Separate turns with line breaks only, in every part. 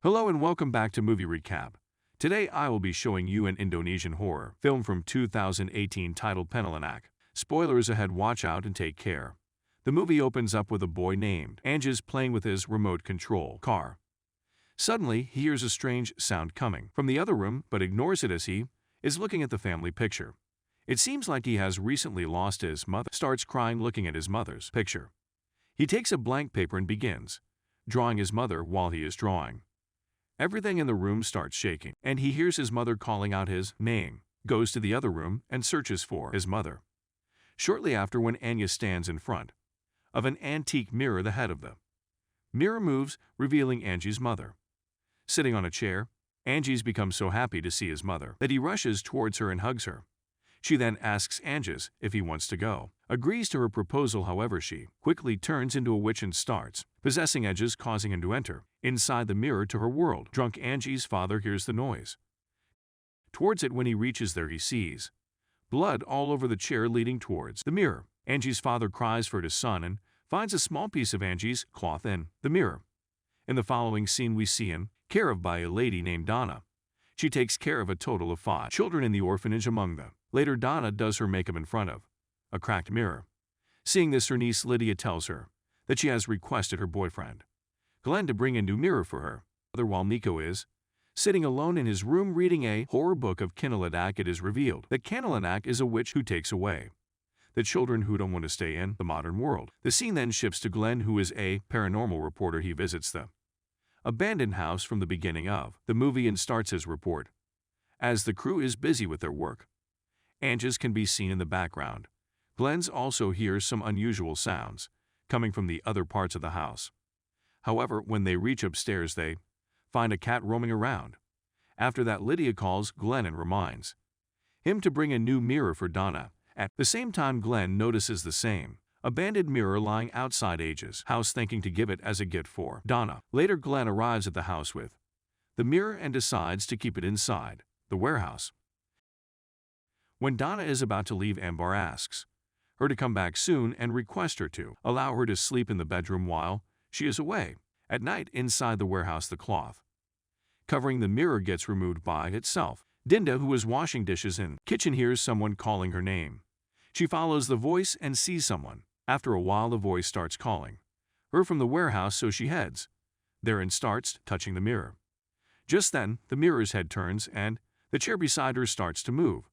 Hello and welcome back to Movie Recap. Today I will be showing you an Indonesian horror film from 2018 titled Penalanak. Spoilers ahead, watch out and take care. The movie opens up with a boy named Anges playing with his remote control car. Suddenly, he hears a strange sound coming from the other room but ignores it as he is looking at the family picture. It seems like he has recently lost his mother. Starts crying looking at his mother's picture. He takes a blank paper and begins drawing his mother while he is drawing. Everything in the room starts shaking, and he hears his mother calling out his name, goes to the other room and searches for his mother. Shortly after, when Anya stands in front of an antique mirror, the head of the mirror moves, revealing Angie's mother. Sitting on a chair, Angie's becomes so happy to see his mother that he rushes towards her and hugs her. She then asks Anges if he wants to go. Agrees to her proposal, however she quickly turns into a witch and starts possessing Anges, causing him to enter inside the mirror to her world. Drunk Angie's father hears the noise. Towards it, when he reaches there, he sees blood all over the chair leading towards the mirror. Angie's father cries for his son and finds a small piece of Angie's cloth in the mirror. In the following scene, we see him care of by a lady named Donna. She takes care of a total of 5 children in the orphanage. Among them, later Donna does her makeup in front of a cracked mirror. Seeing this, her niece Lydia tells her that she has requested her boyfriend Glenn to bring a new mirror for her. While Nico is sitting alone in his room reading a horror book of Kinalanak, it is revealed that Kinalanak is a witch who takes away the children who don't want to stay in the modern world. The scene then shifts to Glenn, who is a paranormal reporter. He visits the abandoned house from the beginning of the movie and starts his report. As the crew is busy with their work, Anges can be seen in the background. Glenn's also hears some unusual sounds coming from the other parts of the house. However, when they reach upstairs, they find a cat roaming around. After that, Lydia calls Glenn and reminds him to bring a new mirror for Donna. At the same time, Glenn notices the same abandoned mirror lying outside Anges' house, thinking to give it as a gift for Donna. Later, Glenn arrives at the house with the mirror and decides to keep it inside the warehouse. When Donna is about to leave, Ambar asks her to come back soon and requests her to allow her to sleep in the bedroom while she is away. At night, inside the warehouse, the cloth covering the mirror gets removed by itself. Dinda, who is washing dishes in the kitchen, hears someone calling her name. She follows the voice and sees someone. After a while, the voice starts calling her from the warehouse, so she heads there and starts touching the mirror. Just then, the mirror's head turns and the chair beside her starts to move.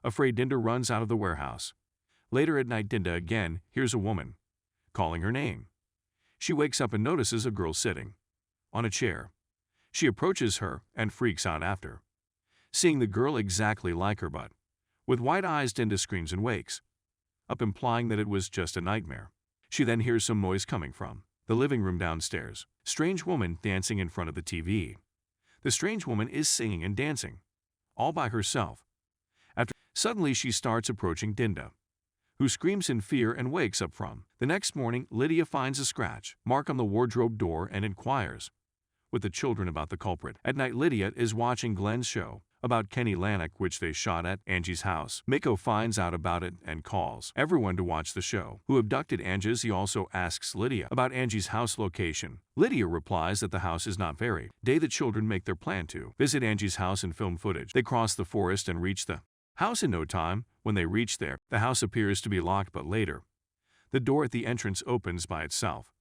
Afraid, Dinda runs out of the warehouse. Later at night, Dinda again hears a woman calling her name. She wakes up and notices a girl sitting on a chair. She approaches her and freaks out after seeing the girl exactly like her, but with white eyes. Dinda screams and wakes up, implying that it was just a nightmare. She then hears some noise coming from the living room downstairs. Strange woman dancing in front of the TV. The strange woman is singing and dancing all by herself. Suddenly, she starts approaching Dinda, who screams in fear and wakes up from. The next morning, Lydia finds a scratch mark on the wardrobe door and inquires with the children about the culprit. At night, Lydia is watching Glenn's show about Kenny Lanak, which they shot at Angie's house. Miko finds out about it and calls everyone to watch the show. Who abducted Anges? He also asks Lydia about Angie's house location. Lydia replies that the house is not very. Day, the children make their plan to visit Angie's house and film footage. They cross the forest and reach the house in no time. When they reach there, the house appears to be locked, but later, the door at the entrance opens by itself.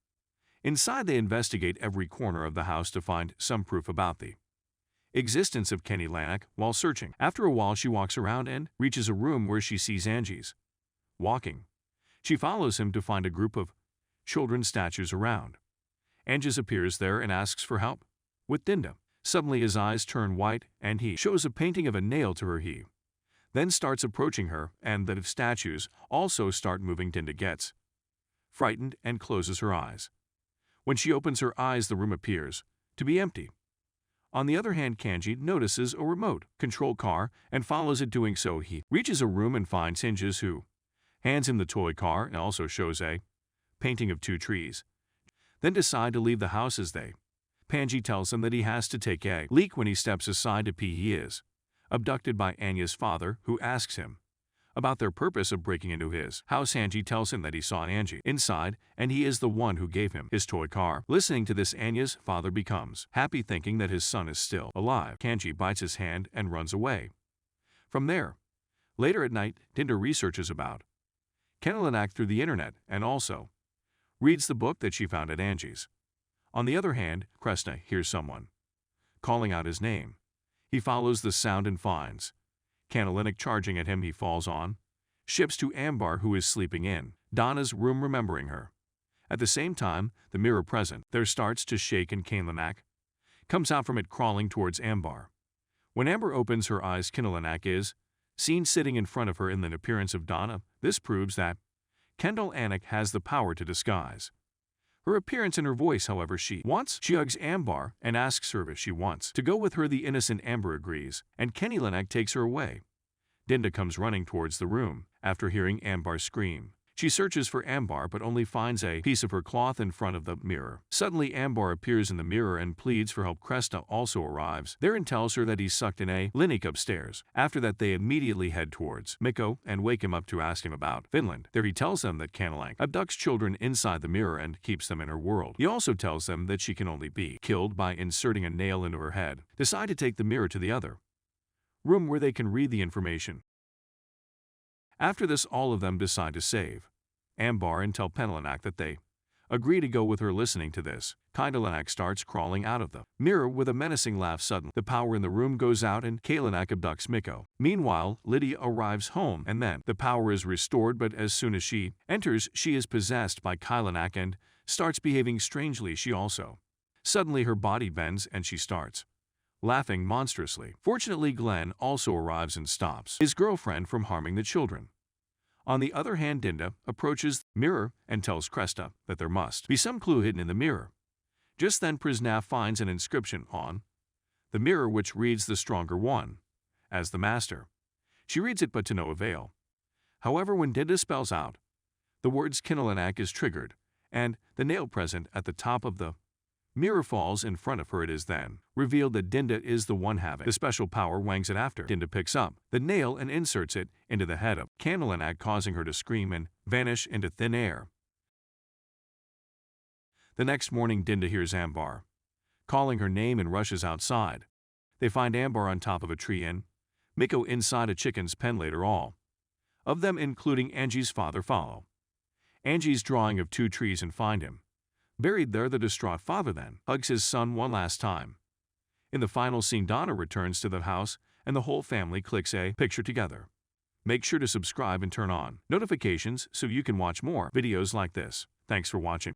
Inside, they investigate every corner of the house to find some proof about the existence of Kenny Lanak. While searching, after a while, she walks around and reaches a room where she sees Angie's walking. She follows him to find a group of children's statues around. Anges appears there and asks for help with Dinda. Suddenly, his eyes turn white and he shows a painting of a nail to her. He then starts approaching her, and the statues also start moving. Dinda gets frightened and closes her eyes. When she opens her eyes, the room appears to be empty. On the other hand, Kanji notices a remote control car and follows it. Doing so, he reaches a room and finds Hinges, who hands him the toy car and also shows a painting of 2 trees. Then decide to leave the house as they. Panji tells him that he has to take a leak. When he steps aside to pee, he is abducted by Anya's father, who asks him about their purpose of breaking into his house. Angie tells him that he saw Angie inside and he is the one who gave him his toy car. Listening to this, Anya's father becomes happy, thinking that his son is still alive. Angie bites his hand and runs away. From there, later at night, Dinda researches about Kenalanak through the internet and also reads the book that she found at Angie's. On the other hand, Krishna hears someone calling out his name. He follows the sound and finds Kenalanak charging at him. He falls on, ships to Ambar, who is sleeping in Donna's room, remembering her. At the same time, the mirror present there starts to shake and Kenalanak comes out from it, crawling towards Ambar. When Amber opens her eyes, Kenalanak is seen sitting in front of her in the appearance of Donna. This proves that Kendall Anak has the power to disguise her appearance and her voice. However, she hugs Ambar and asks her if she wants to go with her. The innocent Amber agrees, and Kenalanak takes her away. Dinda comes running towards the room after hearing Ambar scream. She searches for Ambar but only finds a piece of her cloth in front of the mirror. Suddenly, Ambar appears in the mirror and pleads for help. Krishna also arrives there and tells her that he's sucked in a clinic upstairs. After that, they immediately head towards Mikko and wake him up to ask him about Finland. There he tells them that Kenalanak abducts children inside the mirror and keeps them in her world. He also tells them that she can only be killed by inserting a nail into her head. Decide to take the mirror to the other room where they can read the information. After this, all of them decide to save Ambar and tell Kenalanak that they agree to go with her. Listening to this, Kenalanak starts crawling out of the mirror with a menacing laugh. Suddenly, the power in the room goes out and Kenalanak abducts Mikko. Meanwhile, Lydia arrives home and then the power is restored, but as soon as she enters, she is possessed by Kenalanak and starts behaving strangely. She also suddenly her body bends and she starts laughing monstrously. Fortunately, Glenn also arrives and stops his girlfriend from harming the children. On the other hand, Dinda approaches the mirror and tells Krishna that there must be some clue hidden in the mirror. Just then, Prisna finds an inscription on the mirror which reads "the stronger one" as the master. She reads it but to no avail. However, when Dinda spells out the words, Kenalanak is triggered, and the nail present at the top of the mirror falls in front of her. It is then revealed that Dinda is the one having the special power. Wangs it after Dinda picks up the nail and inserts it into the head of Kenalanak, causing her to scream and vanish into thin air. The next morning, Dinda hears Ambar calling her name and rushes outside. They find Ambar on top of a tree and Mikko inside a chicken's pen. Later, all of them, including Angie's father, follow Angie's drawing of two trees and find him buried there. The distraught father then hugs his son one last time. In the final scene, Donna returns to the house and the whole family clicks a picture together. Make sure to subscribe and turn on notifications so you can watch more videos like this. Thanks for watching.